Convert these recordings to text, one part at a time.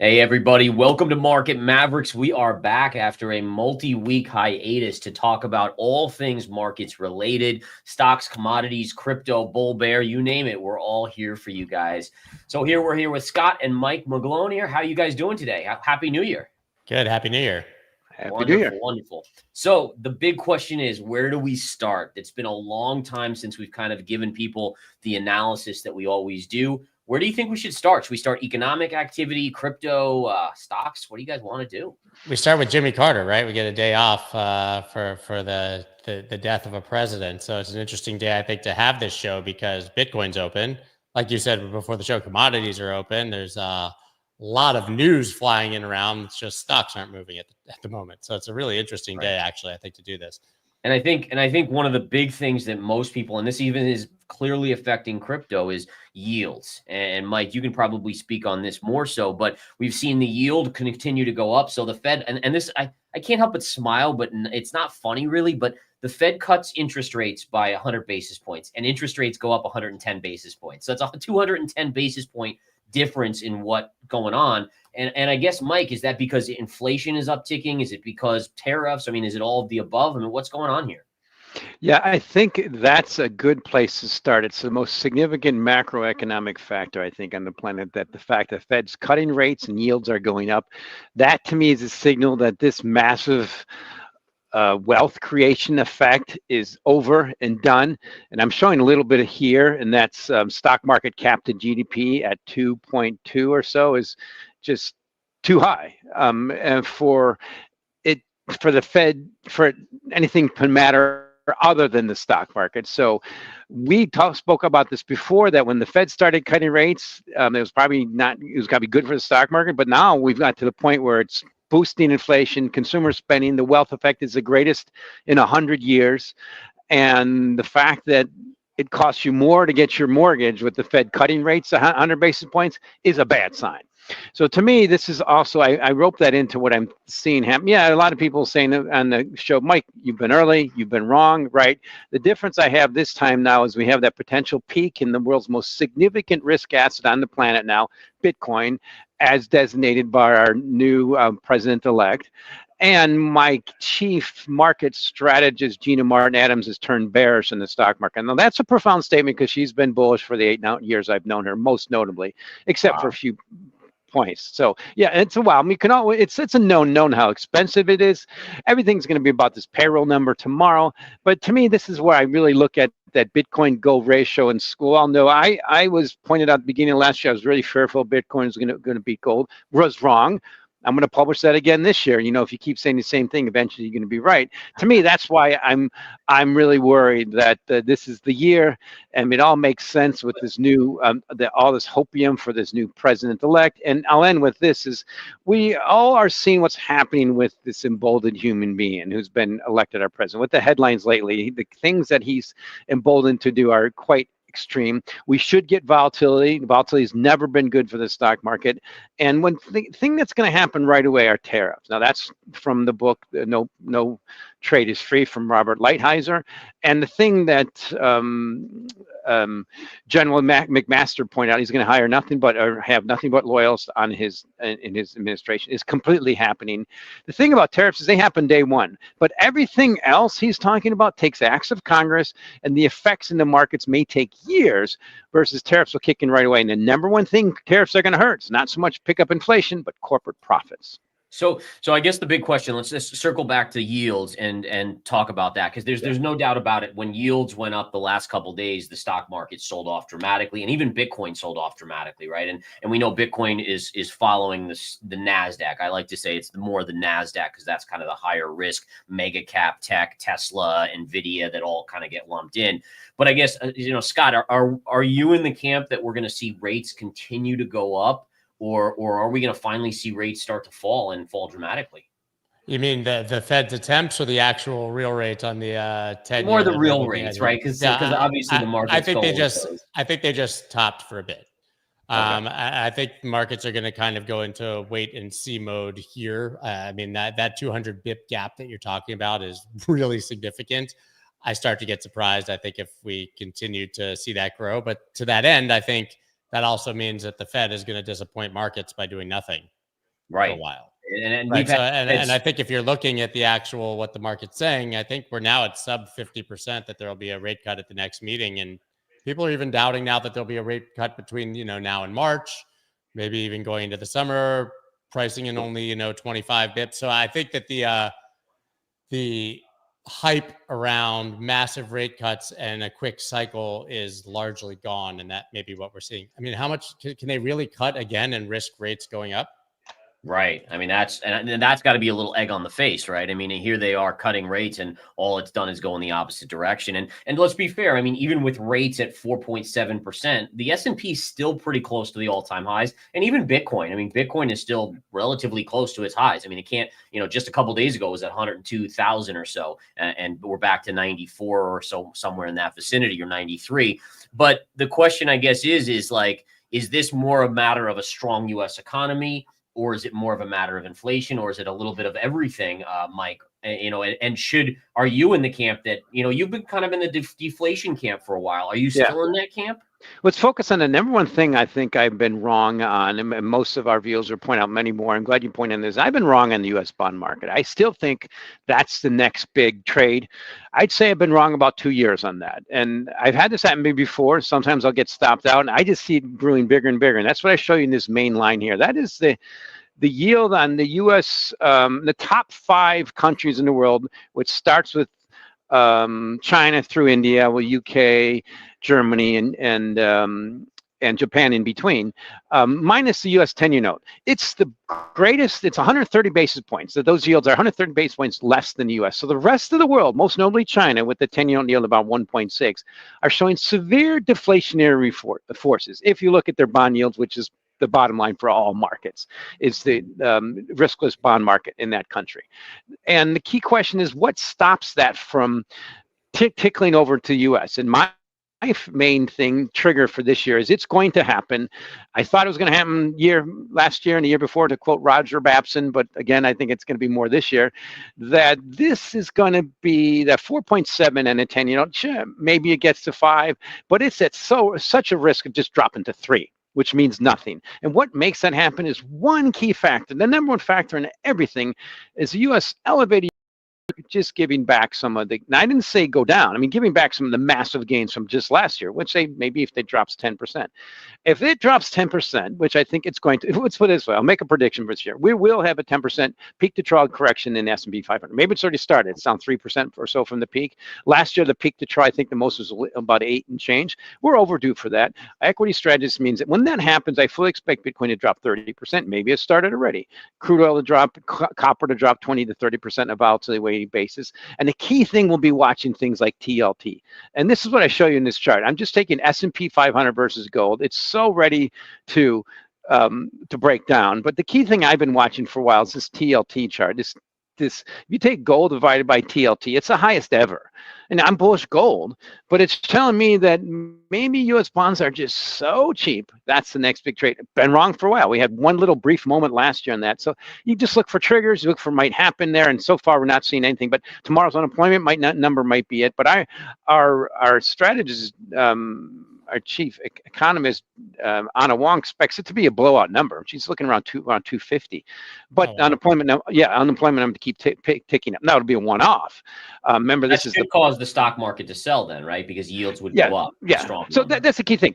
Hey, everybody. Welcome to Market Mavericks. We are back after a multi-week hiatus to talk about all things markets related, stocks, commodities, crypto, bull, bear, you name it. We're all here for you guys. So we're here with Scott and Mike McGlone here. How are you guys doing today? Happy New Year. Good. Happy New Year. Happy New Year. Wonderful. So the big question is, where do we start? It's been a long time since we've kind of given people the analysis that we always do. Where do you think we should start? Should we start economic activity, crypto, stocks? What do you guys want to do? We start with Jimmy Carter, right? We get a day off for the death of a president. So it's an interesting day, I think, to have this show because Bitcoin's open. Like you said before the show, commodities are open. There's a lot of news flying in around. It's just stocks aren't moving at the moment. So it's a really interesting day, actually, I think, to do this. And I think one of the big things that most people, and this even is clearly affecting crypto, is yields. And Mike, you can probably speak on this more so, but we've seen the yield continue to go up. So the Fed, and this, I can't help but smile, but it's not funny really, but the Fed cuts interest rates by 100 basis points and interest rates go up 110 basis points. So it's a 210 basis point difference in what's going on. And I guess, Mike, is that because inflation is upticking? Is it because tariffs? I mean, is it all of the above? I mean, what's going on here? Yeah, I think that's a good place to start. It's the most significant macroeconomic factor, I think, on the planet, that the fact that Fed's cutting rates and yields are going up. That, to me, is a signal that this massive wealth creation effect is over and done. And I'm showing a little bit of here, and that's stock market cap to GDP at 2.2 or so is just too high. And for the Fed, for anything to matter other than the stock market. So we spoke about this before, that when the Fed started cutting rates, it was probably not, it was going to be good for the stock market. But now we've got to the point where it's boosting inflation, consumer spending. The wealth effect is the greatest in 100 years. And the fact that it costs you more to get your mortgage with the Fed cutting rates 100 basis points is a bad sign. So to me, this is also, I rope that into what I'm seeing happen. Yeah, a lot of people saying on the show, Mike, you've been early, you've been wrong, right? The difference I have this time now is we have that potential peak in the world's most significant risk asset on the planet now, Bitcoin, as designated by our new president-elect. And my chief market strategist, Gina Martin Adams, has turned bearish in the stock market. Now, that's a profound statement because she's been bullish for the 8 years I've known her, most notably, except for a few points. So yeah, it's a while. We can always, it's a known how expensive it is. Everything's going to be about this payroll number tomorrow. But to me, this is where I really look at that Bitcoin gold ratio in school. I'll know I was pointed out at the beginning of last year, I was really fearful Bitcoin was going to beat gold. Was wrong. I'm going to publish that again this year. You know, if you keep saying the same thing, eventually you're going to be right. To me, that's why I'm really worried that this is the year, and it all makes sense with this new all this hopium for this new president-elect. And I'll end with this: is we all are seeing what's happening with this emboldened human being who's been elected our president. With the headlines lately, the things that he's emboldened to do are quite extreme. We should get volatility. Volatility has never been good for the stock market. And one thing that's going to happen right away are tariffs. Now, that's from the book No Trade is Free from Robert Lighthizer. And the thing that General McMaster pointed out, he's going to hire nothing but, or have nothing but loyalists on in his administration, is completely happening. The thing about tariffs is they happen day one, but everything else he's talking about takes acts of Congress, and the effects in the markets may take years, versus tariffs will kick in right away. And the number one thing tariffs are going to hurt is not so much pick up inflation, but corporate profits. So I guess the big question, let's just circle back to yields and talk about that, because there's no doubt about it. When yields went up the last couple of days, the stock market sold off dramatically, and even Bitcoin sold off dramatically, right? And we know Bitcoin is following the Nasdaq. I like to say it's more the Nasdaq because that's kind of the higher risk, mega cap tech, Tesla, Nvidia, that all kind of get lumped in. But I guess Scott, are you in the camp that we're going to see rates continue to go up? Or are we going to finally see rates start to fall and fall dramatically? You mean the Fed's attempts or the actual real rate on the 10-year? More the real rates, right? Because obviously the market. I think they just topped for a bit. Okay. I think markets are going to kind of go into wait and see mode here. I mean, that 200 bip gap that you're talking about is really significant. I start to get surprised, I think, if we continue to see that grow. But to that end, I think that also means that the Fed is going to disappoint markets by doing nothing. right. for a while. And Right. we've So, had and I think if you're looking at the actual what the market's saying, I think we're now at sub 50% that there will be a rate cut at the next meeting, and people are even doubting now that there'll be a rate cut between now and March, maybe even going into the summer, pricing in only 25 bips. So I think that the hype around massive rate cuts and a quick cycle is largely gone, and that may be what we're seeing. I mean, how much can they really cut again and risk rates going up? Right. I mean, that's got to be a little egg on the face, right? I mean, here they are cutting rates, and all it's done is go in the opposite direction. And let's be fair. I mean, even with rates at 4.7%, the S&P is still pretty close to the all-time highs, and even Bitcoin. I mean, Bitcoin is still relatively close to its highs. I mean, it can't. Just a couple of days ago it was at 102,000 or so, and we're back to 94 or so, somewhere in that vicinity, or 93. But the question, I guess, is like, is this more a matter of a strong U.S. economy? Or is it more of a matter of inflation, or is it a little bit of everything, Mike? And are you in the camp that, you've been kind of in the deflation camp for a while. Are you still in that camp? Let's focus on the number one thing I think I've been wrong on, and most of our viewers will point out many more. I'm glad you pointed on this. I've been wrong on the U.S. bond market. I still think that's the next big trade. I'd say I've been wrong about 2 years on that. And I've had this happen to me before. Sometimes I'll get stopped out, and I just see it brewing bigger and bigger. And that's what I show you in this main line here. That is the yield on the U.S., the top 5 countries in the world, which starts with China through India, UK, Germany, and Japan in between, minus the U.S. 10-year note. It's the greatest. It's 130 basis points. So those yields are 130 basis points less than the U.S. So the rest of the world, most notably China, with the 10-year note yield about 1.6, are showing severe deflationary forces. If you look at their bond yields, which is the bottom line for all markets, is the riskless bond market in that country. And the key question is, what stops that from tickling over to U.S.? And my main trigger for this year is it's going to happen. I thought it was going to happen last year and the year before, to quote Roger Babson, but again, I think it's going to be more this year, that this is going to be that 4.7 and a 10, sure, maybe it gets to 5, but it's at such a risk of just dropping to 3. Which means nothing. And what makes that happen is one key factor. The number one factor in everything is the U.S. elevated, just giving back some of the, and I didn't say go down, I mean giving back some of the massive gains from just last year, which maybe if it drops 10%. If it drops 10%, which I think it's going to, let's put it this way, I'll make a prediction for this year. We will have a 10% peak to trough correction in S&P 500. Maybe it's already started. It's down 3% or so from the peak. Last year, the peak to trough, I think the most was about 8 and change. We're overdue for that. Equity strategist means that when that happens, I fully expect Bitcoin to drop 30%. Maybe it started already. Crude oil to drop, copper to drop 20 to 30% on a volatility weighted basis. And the key thing will be watching things like TLT. And this is what I show you in this chart. I'm just taking S&P 500 versus gold. It's so ready to break down. But the key thing I've been watching for a while is this TLT chart. This if you take gold divided by TLT, it's the highest ever. And I'm bullish gold, but it's telling me that maybe U.S. bonds are just so cheap. That's the next big trade. Been wrong for a while. We had one little brief moment last year on that. So you just look for triggers, you look for might happen there. And so far, we're not seeing anything. But tomorrow's unemployment number might be it. But our strategist, our chief economist, Anna Wong, expects it to be a blowout number. She's looking around 250. But unemployment number to keep ticking up. Now it'll be a one-off. Remember, this is cause the stock market to sell then, right? Because yields would go up. Yeah. So that's the key thing.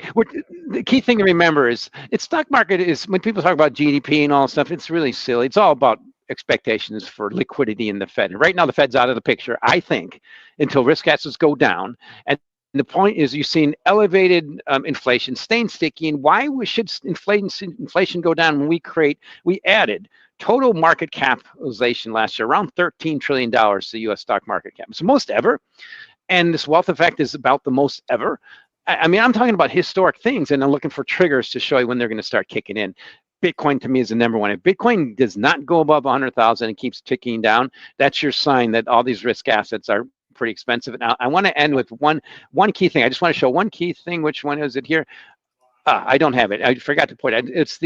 The key thing to remember is stock market is, when people talk about GDP and all that stuff, it's really silly. It's all about expectations for liquidity in the Fed. And right now the Fed's out of the picture, I think, until risk assets go down. And the point is, you've seen elevated inflation staying sticky. And why should inflation go down when we added total market capitalization last year, around $13 trillion to the U.S. stock market cap. It's the most ever. And this wealth effect is about the most ever. I mean, I'm talking about historic things, and I'm looking for triggers to show you when they're going to start kicking in. Bitcoin to me is the number one. If Bitcoin does not go above 100,000 and keeps ticking down, that's your sign that all these risk assets are pretty expensive. Now, I want to end with one key thing. I just want to show one key thing. Which one is it here? I don't have it. I forgot to put it. It's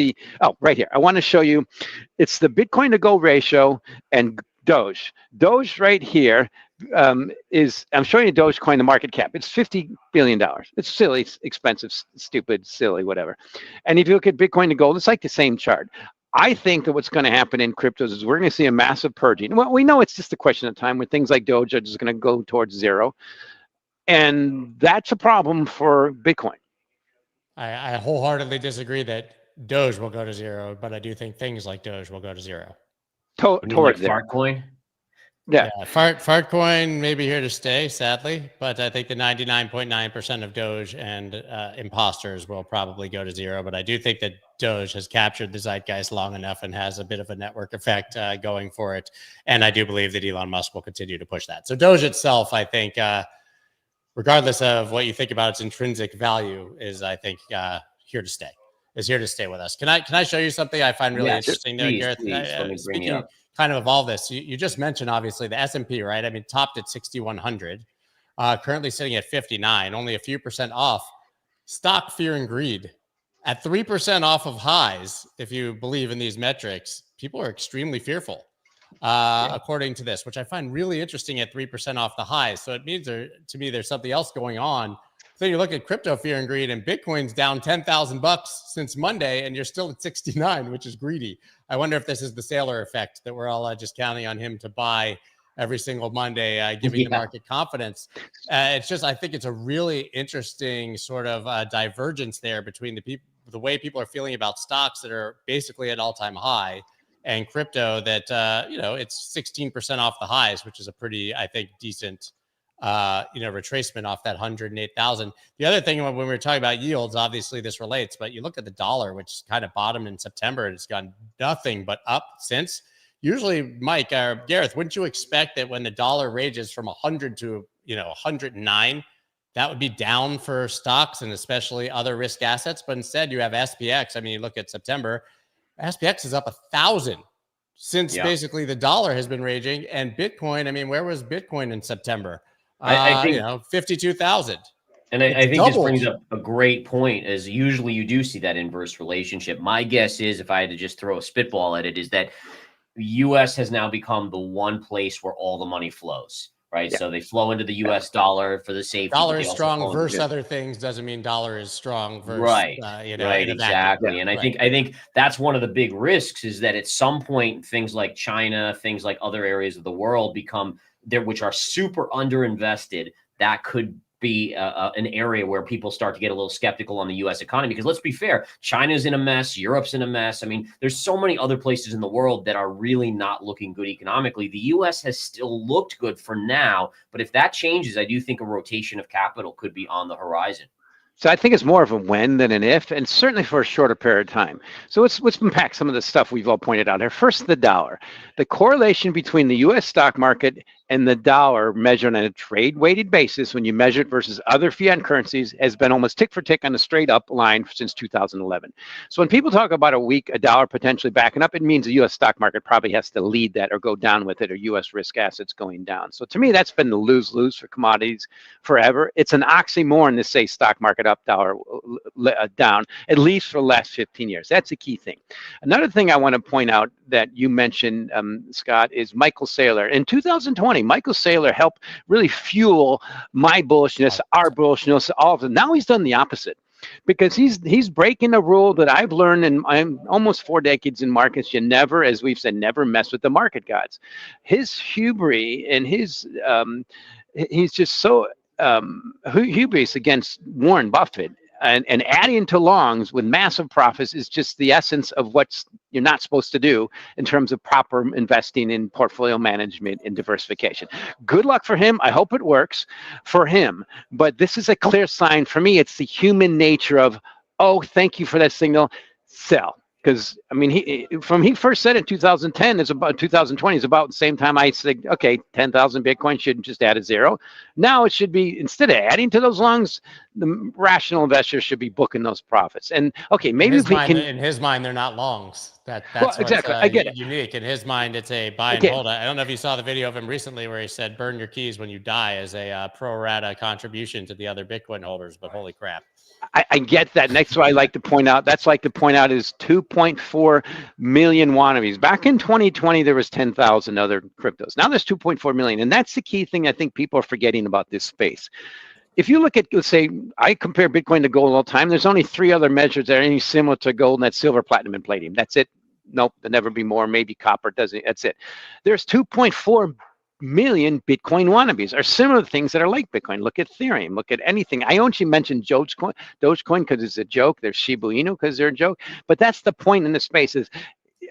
right here. I want to show you. It's the Bitcoin to gold ratio and Doge. Doge right here I'm showing you Dogecoin, the market cap. It's $50 billion. It's silly, expensive, stupid, silly, whatever. And if you look at Bitcoin to gold, it's like the same chart. I think that what's going to happen in cryptos is we're going to see a massive purging. Well, we know it's just a question of time when things like Doge are just going to go towards zero. And that's a problem for Bitcoin. I wholeheartedly disagree that Doge will go to zero, but I do think things like Doge will go to zero. Towards like fart coin? Yeah, fart coin may be here to stay, sadly, but I think the 99.9% of Doge and imposters will probably go to zero. But I do think that Doge has captured the zeitgeist long enough and has a bit of a network effect going for it. And I do believe that Elon Musk will continue to push that. So Doge itself, I think, regardless of what you think about its intrinsic value, is, I think, here to stay. Is here to stay with us. Can I show you something I find really interesting there, Gareth? Let me bring it up. Kind of all this. You just mentioned, obviously, the S&P, right? I mean, topped at 6,100, currently sitting at 59, only a few percent off. Stock fear and greed at 3% off of highs. If you believe in these metrics, people are extremely fearful, according to this, which I find really interesting at 3% off the highs. So it means to me, there's something else going on. So you look at crypto fear and greed, and Bitcoin's down $10,000 since Monday, and you're still at 69, which is greedy. I wonder if this is the Saylor effect, that we're all just counting on him to buy every single Monday, giving the market confidence. It's just, I think it's a really interesting sort of divergence there between the way people are feeling about stocks that are basically at all-time high, and crypto that, it's 16% off the highs, which is a pretty, I think, decent retracement off that 108,000. The other thing, when we were talking about yields, obviously this relates, but you look at the dollar, which kind of bottomed in September, and it's gone nothing but up since. Usually, Mike or Gareth, wouldn't you expect that when the dollar ranges from 100 to 109, that would be down for stocks and especially other risk assets? But instead, you have SPX. I mean, you look at September, SPX is up 1,000 since basically the dollar has been raging. And Bitcoin, I mean, where was Bitcoin in September? I think 52,000. And I think this brings up a great point, as usually you do see that inverse relationship. My guess is, if I had to just throw a spitball at it, is that the U.S. has now become the one place where all the money flows, right? Yeah. So they flow into the U.S. dollar for the safety. Dollar is strong versus other things doesn't mean dollar is strong versus, right, exactly. And I think that's one of the big risks, is that at some point, things like China, things like other areas of the world become there, which are super underinvested. That could be an area where people start to get a little skeptical on the U.S. economy. Because let's be fair, China's in a mess, Europe's in a mess. I mean, there's so many other places in the world that are really not looking good economically. The U.S. has still looked good for now, but if that changes, I do think a rotation of capital could be on the horizon. So I think it's more of a when than an if, and certainly for a shorter period of time. So let's unpack some of the stuff we've all pointed out here. First, the dollar. The correlation between the U.S. stock market and the dollar measured on a trade-weighted basis, when you measure it versus other fiat currencies, has been almost tick for tick on a straight-up line since 2011. So when people talk about a dollar potentially backing up, it means the U.S. stock market probably has to lead that or go down with it, or U.S. risk assets going down. So to me, that's been the lose-lose for commodities forever. It's an oxymoron to say stock market up, dollar down, at least for the last 15 years. That's a key thing. Another thing I want to point out that you mentioned, Scott, is Michael Saylor. In 2020, Michael Saylor helped really fuel my bullishness, our bullishness, all of it. Now he's done the opposite, because he's breaking a rule that I've learned in I'm almost 4 decades in markets. You never, as we've said, never mess with the market gods. His hubris and he's just so hubris against Warren Buffett and adding to longs with massive profits is just the essence of what you're not supposed to do in terms of proper investing in portfolio management and diversification. Good luck for him. I hope it works for him. But this is a clear sign for me. It's the human nature of, oh, thank you for that signal, sell. Because I mean, he first said in 2010, it's about 2020 is about the same time I said, okay, 10,000 Bitcoin shouldn't just add a zero. Now it should be, instead of adding to those longs, the rational investors should be booking those profits. And okay, maybe if we can. In his mind, they're not longs. That's exactly. I get it. Unique. In his mind, it's a buy and hold. I don't know if you saw the video of him recently where he said, "Burn your keys when you die" as a pro rata contribution to the other Bitcoin holders. But holy crap. I get that. Next, what I like to point out, is 2.4 million wannabes. Back in 2020, there was 10,000 other cryptos. Now there's 2.4 million. And that's the key thing I think people are forgetting about this space. If you look at, let's say, I compare Bitcoin to gold all the time, there's only 3 other measures that are any similar to gold, and that's silver, platinum, and palladium. That's it. Nope, there'll never be more. Maybe copper doesn't. That's it. There's 2.4 million Bitcoin wannabes, or similar things that are like Bitcoin. Look at Ethereum. Look at anything. I only mentioned Dogecoin because it's a joke. There's Shiba Inu because they're a joke. But that's the point in the space. Is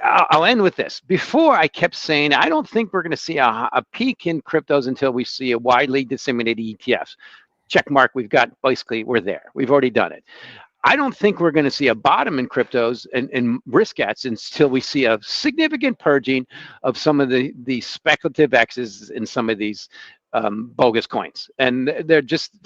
I'll end with this. Before, I kept saying I don't think we're going to see a peak in cryptos until we see a widely disseminated ETFs. Check mark. We're there. We've already done it. I don't think we're going to see a bottom in cryptos and risk assets until we see a significant purging of some of the speculative X's in some of these bogus coins. And they're just,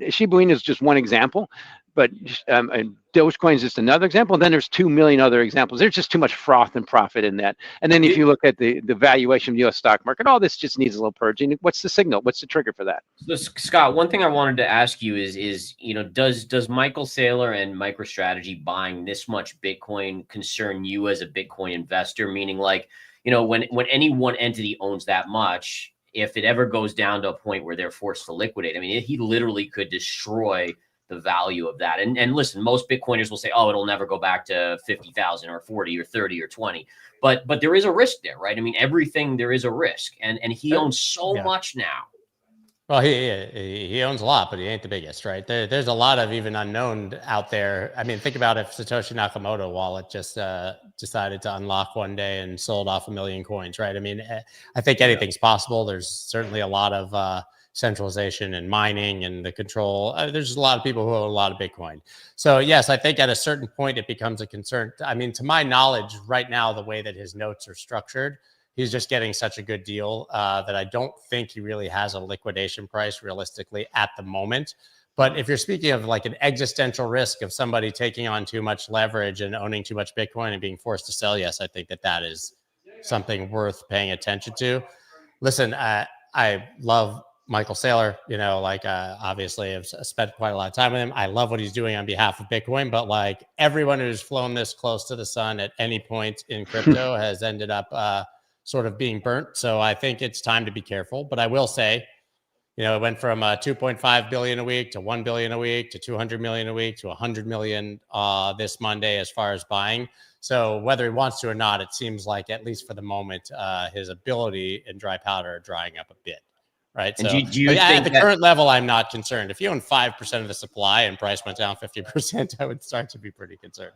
Shiba Inu is just one example, but and Dogecoin is just another example. And then there's 2 million other examples. There's just too much froth and profit in that. And then if you look at the valuation of the U.S. stock market, all this just needs a little purging. What's the signal? What's the trigger for that? So, Scott, one thing I wanted to ask you is does Michael Saylor and MicroStrategy buying this much Bitcoin concern you as a Bitcoin investor? Meaning, like, when any one entity owns that much, if it ever goes down to a point where they're forced to liquidate, I mean, he literally could destroy the value of that. And listen, most Bitcoiners will say, oh, it'll never go back to 50,000 or 40 or 30 or 20. But there is a risk there, right? I mean, everything, there is a risk. And he owns so much now. Well, he owns a lot, but he ain't the biggest, right? There's a lot of even unknown out there. I mean, think about if Satoshi Nakamoto wallet just decided to unlock one day and sold off 1 million coins, right? I mean, I think anything's possible. There's certainly a lot of centralization and mining and the control. There's a lot of people who own a lot of Bitcoin. So yes, I think at a certain point it becomes a concern. I mean, to my knowledge, right now, the way that his notes are structured, he's just getting such a good deal that I don't think he really has a liquidation price realistically at the moment. But if you're speaking of like an existential risk of somebody taking on too much leverage and owning too much Bitcoin and being forced to sell, yes, I think that is something worth paying attention to. Listen, I love Michael Saylor, obviously I've spent quite a lot of time with him. I love what he's doing on behalf of Bitcoin, but like everyone who's flown this close to the sun at any point in crypto has ended up sort of being burnt. So I think it's time to be careful. But I will say, it went from 2.5 billion a week to 1 billion a week to 200 million a week to 100 million this Monday as far as buying. So whether he wants to or not, it seems like at least for the moment, his ability and dry powder are drying up a bit. Right. And so do you think at the current level, I'm not concerned. If you own 5% of the supply and price went down 50%, I would start to be pretty concerned.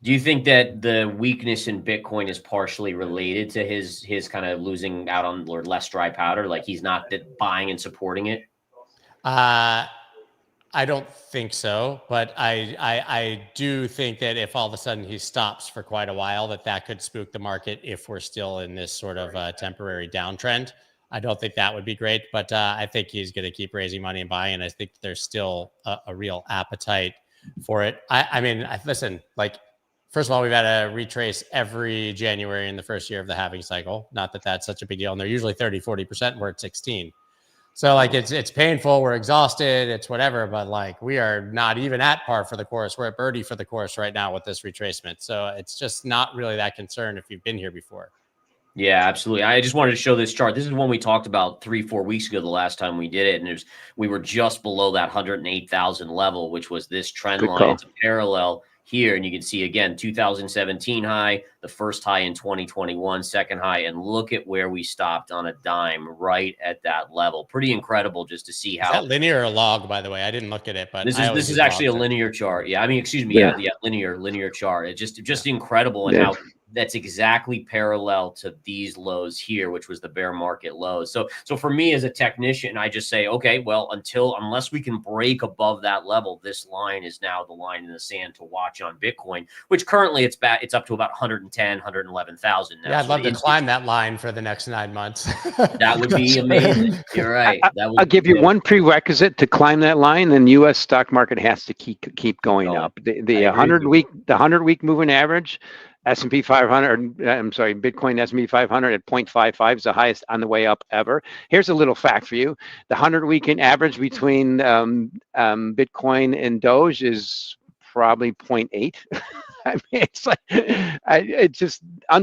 Do you think that the weakness in Bitcoin is partially related to his kind of losing out on or less dry powder? Like he's not buying and supporting it? I don't think so, but I do think that if all of a sudden he stops for quite a while, that could spook the market if we're still in this sort of temporary downtrend. I don't think that would be great, but I think he's going to keep raising money and buying. And I think there's still a real appetite for it. I mean, listen, like, first of all, we've had to retrace every January in the first year of the halving cycle. Not that that's such a big deal. And they're usually 30, 40%. We're at 16. So like, it's painful. We're exhausted. It's whatever. But like, we are not even at par for the course. We're at birdie for the course right now with this retracement. So it's just not really that concerned if you've been here before. Yeah, absolutely. I just wanted to show this chart. This is one we talked about 3-4 weeks ago, the last time we did it. And we were just below that 108,000 level, which was this trend line. It's a parallel here. And you can see, again, 2017 high, the first high in 2021, second high. And look at where we stopped on a dime right at that level. Pretty incredible just to see how. Is that linear or log, by the way? I didn't look at it, but this is actually a linear chart. Yeah. I mean, excuse me. Yeah. Linear chart. It's just incredible. And how that's exactly parallel to these lows here, which was the bear market lows. So for me as a technician, I just say, okay, well, unless we can break above that level, this line is now the line in the sand to watch on Bitcoin, which currently it's up to about 110, 111,000 now. Yeah, I'd love to climb that line for the next 9 months. That would be amazing. You're right. I'll give you one prerequisite to climb that line, then U.S. stock market has to keep going up. The 100-week moving average, S&P 500, I'm sorry, Bitcoin S&P 500 at 0.55 is the highest on the way up ever. Here's a little fact for you. The 100-week average between Bitcoin and Doge is probably 0.8. I mean, it's like,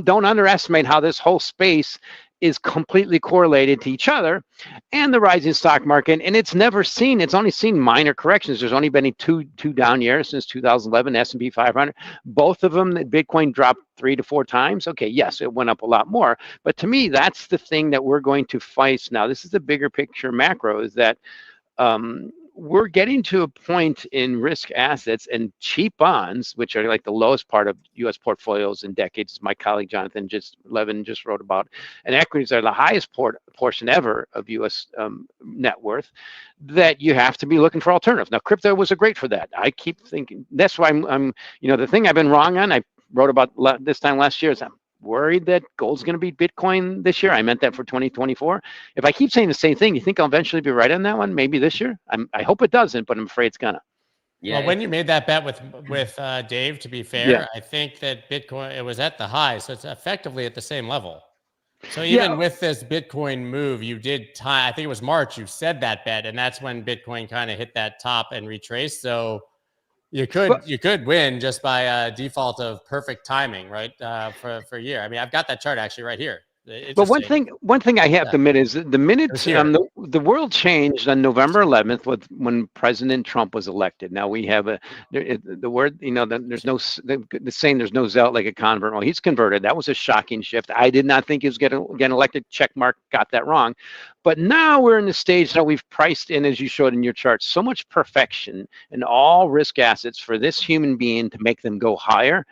don't underestimate how this whole space is completely correlated to each other and the rising stock market. And it's only seen minor corrections. There's only been two down years since 2011, S&P 500. Both of them, Bitcoin dropped 3 to 4 times. Okay, yes, it went up a lot more. But to me, that's the thing that we're going to face now. This is the bigger picture macro, is that we're getting to a point in risk assets and cheap bonds, which are like the lowest part of U.S. portfolios in decades. My colleague Jonathan Levin just wrote about, and equities are the highest portion ever of U.S. Net worth. That you have to be looking for alternatives. Now, crypto was a great for that. I keep thinking that's why I'm the thing I've been wrong on. I wrote about this time last year is I'm worried that gold's going to beat Bitcoin this year. I meant that for 2024. If I keep saying the same thing, you think I'll eventually be right on that one? Maybe this year. I hope it doesn't, but I'm afraid it's gonna. Yeah. Well, when you made that bet with Dave, to be fair, I think that Bitcoin, it was at the high, so it's effectively at the same level. So even with this Bitcoin move, you did time. I think it was March. You said that bet, and that's when Bitcoin kind of hit that top and retraced. So you could win just by default of perfect timing, right? For a year. I mean, I've got that chart actually right here. But one thing I have to admit is the minute the world changed on November 11th when President Trump was elected. Now we have the word, there's no the saying there's no zealot like a convert. Well, he's converted. That was a shocking shift. I did not think he was getting elected. Check mark, got that wrong. But now we're in the stage that we've priced in, as you showed in your chart, so much perfection in all risk assets for this human being to make them go higher,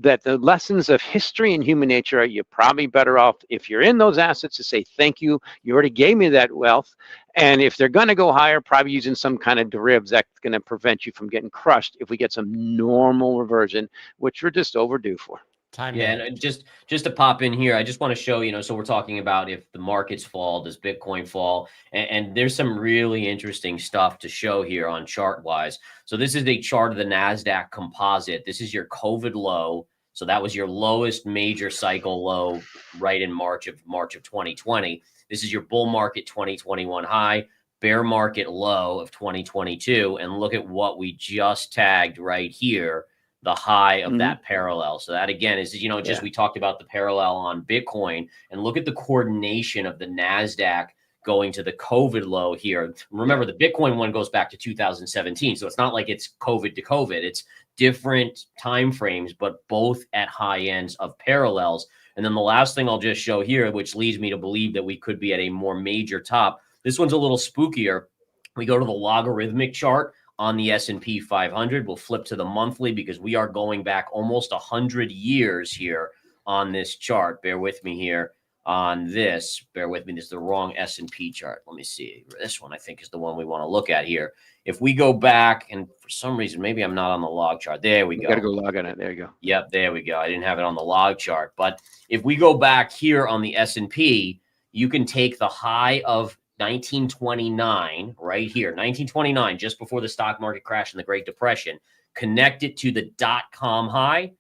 that the lessons of history and human nature are you're probably better off if you're in those assets to say, thank you, you already gave me that wealth. And if they're going to go higher, probably using some kind of derivatives that's going to prevent you from getting crushed if we get some normal reversion, which we're just overdue for. And just to pop in here, I just want to show, so we're talking about if the markets fall, does Bitcoin fall? And there's some really interesting stuff to show here on chart wise. So this is a chart of the NASDAQ composite. This is your COVID low. So that was your lowest major cycle low right in March of 2020. This is your bull market 2021 high, bear market low of 2022. And look at what we just tagged right here, the high of that parallel. So that again is, we talked about the parallel on Bitcoin, and look at the coordination of the NASDAQ going to the COVID low here. Remember, the Bitcoin one goes back to 2017. So it's not like it's COVID to COVID. It's different time frames, but both at high ends of parallels. And then the last thing I'll just show here, which leads me to believe that we could be at a more major top. This one's a little spookier. We go to the logarithmic chart on the S&P 500. We'll flip to the monthly because we are going back almost 100 years here on this chart. Bear with me here on this. Bear with me. This is the wrong S&P chart. Let me see. This one I think is the one we want to look at here. If we go back, and for some reason, maybe I'm not on the log chart. There we go. You got to go log on it. There you go. Yep, there we go. I didn't have it on the log chart. But if we go back here on the S&P, you can take the high of 1929 right here, 1929, just before the stock market crash and the Great Depression, connect it to the .com high,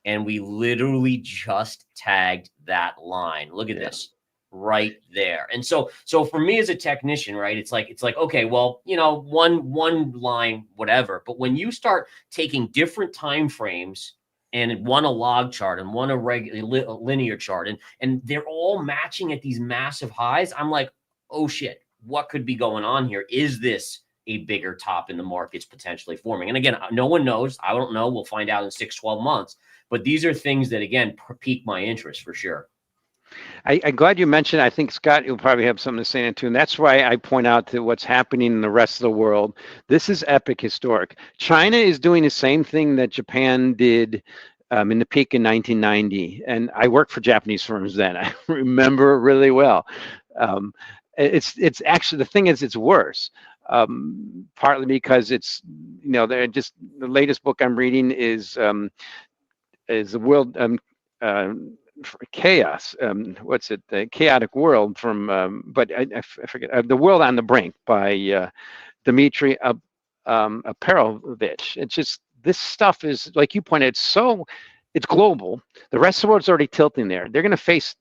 and we literally just tagged that line. Look at this right there. And so for me as a technician, right, it's like, okay, well, one line, whatever. But when you start taking different time frames, and one a log chart and one a linear chart, and they're all matching at these massive highs, I'm like, oh shit, what could be going on here? Is this a bigger top in the markets potentially forming? And again, no one knows. I don't know. We'll find out in 6-12 months. But these are things that, again, pique my interest for sure. I'm glad you mentioned. I think, Scott, you'll probably have something to say too. And that's why I point out to what's happening in the rest of the world. This is epic historic. China is doing the same thing that Japan did in the peak in 1990. And I worked for Japanese firms then. I remember really well. It's actually, the thing is, it's worse. Partly because it's, they're just, the latest book I'm reading is the world chaos. What's it? The Chaotic World from, but I forget, The World on the Brink by Dmitry Aperovich. It's just, this stuff is, like you pointed, it's global. The rest of the world's already tilting there. They're going to face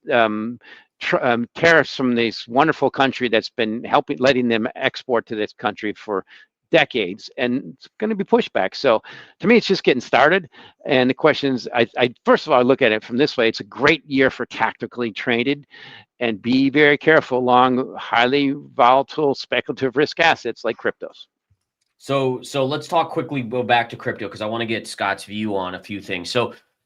tariffs from this wonderful country that's been letting them export to this country for decades, and it's going to be pushback. So to me, it's just getting started. And the question is, I first of all, I look at it from this way. It's a great year for tactically traded, and be very careful along highly volatile speculative risk assets like cryptos. So let's talk quickly, go back to crypto, because I want to get Scott's view on a few things.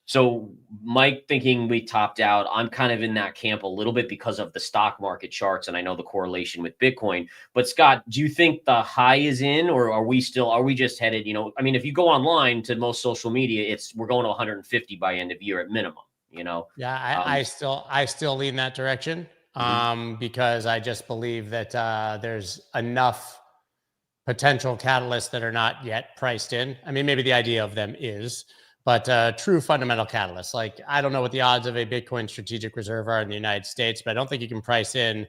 So Mike thinking we topped out. I'm kind of in that camp a little bit because of the stock market charts, and I know the correlation with Bitcoin. But Scott, do you think the high is in, or are we just headed? I mean, if you go online to most social media, we're going to 150 by end of year at minimum. Yeah, I still lean that direction because I just believe that there's enough potential catalysts that are not yet priced in. I mean, maybe the idea of them is. But true fundamental catalysts, like I don't know what the odds of a Bitcoin strategic reserve are in the United States, but I don't think you can price in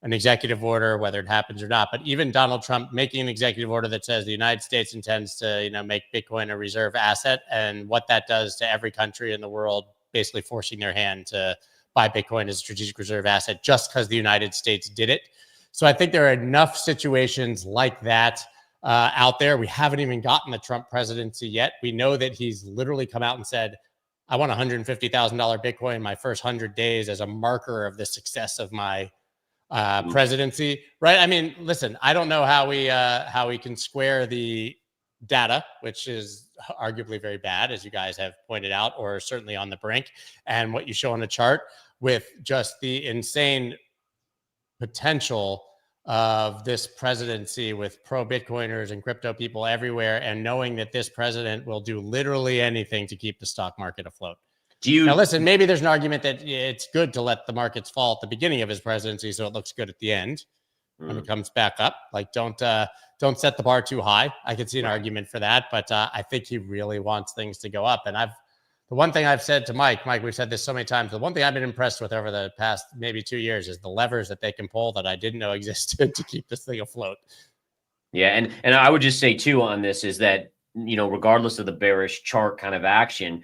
an executive order, whether it happens or not. But even Donald Trump making an executive order that says the United States intends to, make Bitcoin a reserve asset, and what that does to every country in the world, basically forcing their hand to buy Bitcoin as a strategic reserve asset just because the United States did it. So I think there are enough situations like that out there. We haven't even gotten the Trump presidency yet. We know that he's literally come out and said, I want $150,000 Bitcoin my first 100 days as a marker of the success of my presidency, right? I mean, listen, I don't know how we can square the data, which is arguably very bad, as you guys have pointed out, or certainly on the brink, and what you show on the chart with just the insane potential of this presidency with pro-Bitcoiners and crypto people everywhere, and knowing that this president will do literally anything to keep the stock market afloat. Now, listen, maybe there's an argument that it's good to let the markets fall at the beginning of his presidency so it looks good at the end when it comes back up. Like, don't set the bar too high. I could see an argument for that, but I think he really wants things to go up. And the one thing I've said to Mike, we've said this so many times, the one thing I've been impressed with over the past maybe 2 years is the levers that they can pull that I didn't know existed to keep this thing afloat. Yeah. And I would just say too on this is that, regardless of the bearish chart kind of action,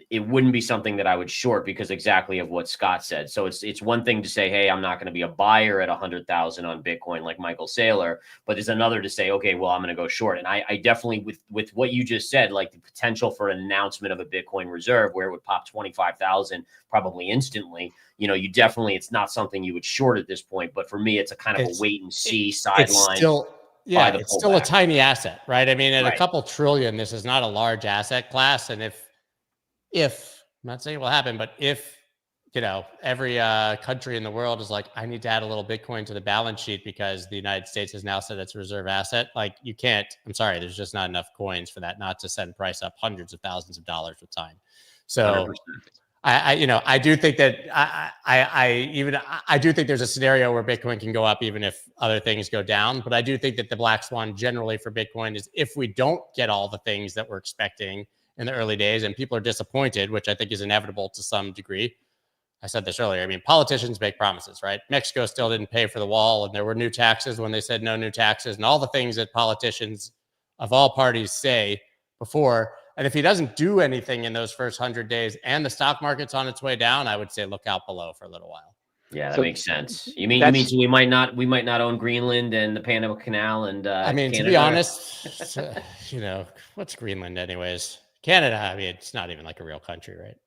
it wouldn't be something that I would short because exactly of what Scott said. So it's one thing to say, hey, I'm not going to be a buyer at 100,000 on Bitcoin like Michael Saylor, but it's another to say, okay, well, I'm going to go short. And I definitely, with what you just said, like the potential for an announcement of a Bitcoin reserve where it would pop 25,000 probably instantly, you definitely, it's not something you would short at this point. But for me, it's a kind of a wait and see sideline. It's still a tiny asset, right? I mean, at a couple trillion, this is not a large asset class. And if I'm not saying it will happen, but if, every country in the world is like, I need to add a little Bitcoin to the balance sheet because the United States has now said it's a reserve asset. Like, you can't, I'm sorry, there's just not enough coins for that not to send price up hundreds of thousands of dollars with time. So 100%. I do think that I do think there's a scenario where Bitcoin can go up even if other things go down. But I do think that the black swan generally for Bitcoin is if we don't get all the things that we're expecting in the early days and people are disappointed, which I think is inevitable to some degree. I said this earlier. I mean, politicians make promises, right? Mexico still didn't pay for the wall, and there were new taxes when they said no new taxes, and all the things that politicians of all parties say before. And if he doesn't do anything in those first 100 days and the stock market's on its way down, I would say look out below for a little while. Yeah, that makes sense. You mean so we might not own Greenland and the Panama Canal and I mean, Canada? To be honest, what's Greenland anyways? Canada, I mean, it's not even like a real country, right?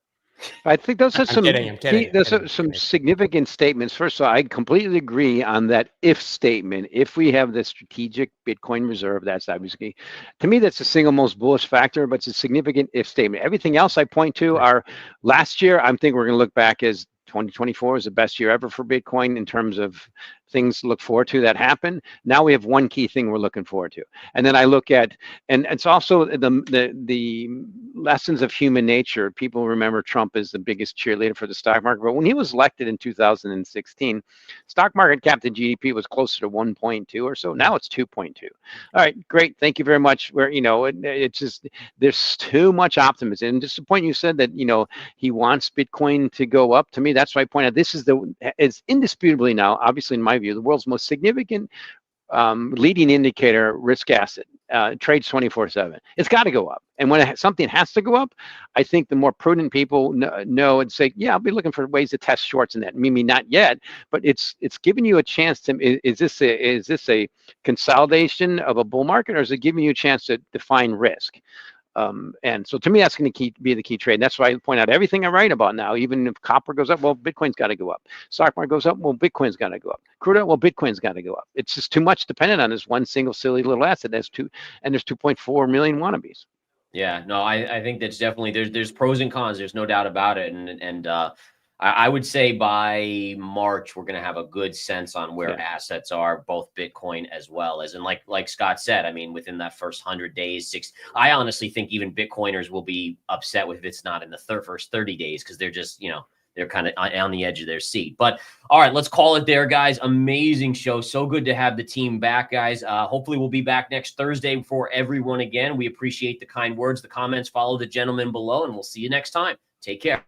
I think those are some kidding. significant statements. First of all, I completely agree on that if statement. If we have the strategic Bitcoin reserve, that's obviously, to me, that's the single most bullish factor, but it's a significant if statement. Everything else I point to are last year, I'm thinking we're going to look back as 2024 is the best year ever for Bitcoin in terms of things to look forward to that happen. Now we have one key thing we're looking forward to. And then I look at, and it's also the lessons of human nature. People remember Trump as the biggest cheerleader for the stock market, but when he was elected in 2016, stock market cap to GDP was closer to 1.2 or so. Now it's 2.2. All right, great. Thank you very much. Where, it's just, there's too much optimism. And just the point you said that, he wants Bitcoin to go up. To me, that's why I point out, it's indisputably now, obviously in my view, the world's most significant leading indicator risk asset. Trades 24/7. It's got to go up. And when something has to go up, I think the more prudent people know and say, yeah, I'll be looking for ways to test shorts in that. Maybe not yet, but it's giving you a chance to. Is this a consolidation of a bull market, or is it giving you a chance to define risk? And so to me, that's going to be the key trade. And that's why I point out everything I write about now. Even if copper goes up, well, Bitcoin's got to go up. Stock market goes up, well, Bitcoin's got to go up. Crude oil, well, Bitcoin's got to go up. It's just too much dependent on this one single silly little asset. There's 2.4 million wannabes. Yeah, no, I think that's definitely there's pros and cons. There's no doubt about it. And I would say by March, we're going to have a good sense on where assets are, both Bitcoin as well as, and like Scott said, I mean, within that first 100 days, I honestly think even Bitcoiners will be upset if it's not in the first 30 days, because they're just, they're kind of on the edge of their seat. But all right, let's call it there, guys. Amazing show. So good to have the team back, guys. Hopefully we'll be back next Thursday for everyone again. We appreciate the kind words, the comments. Follow the gentleman below, and we'll see you next time. Take care.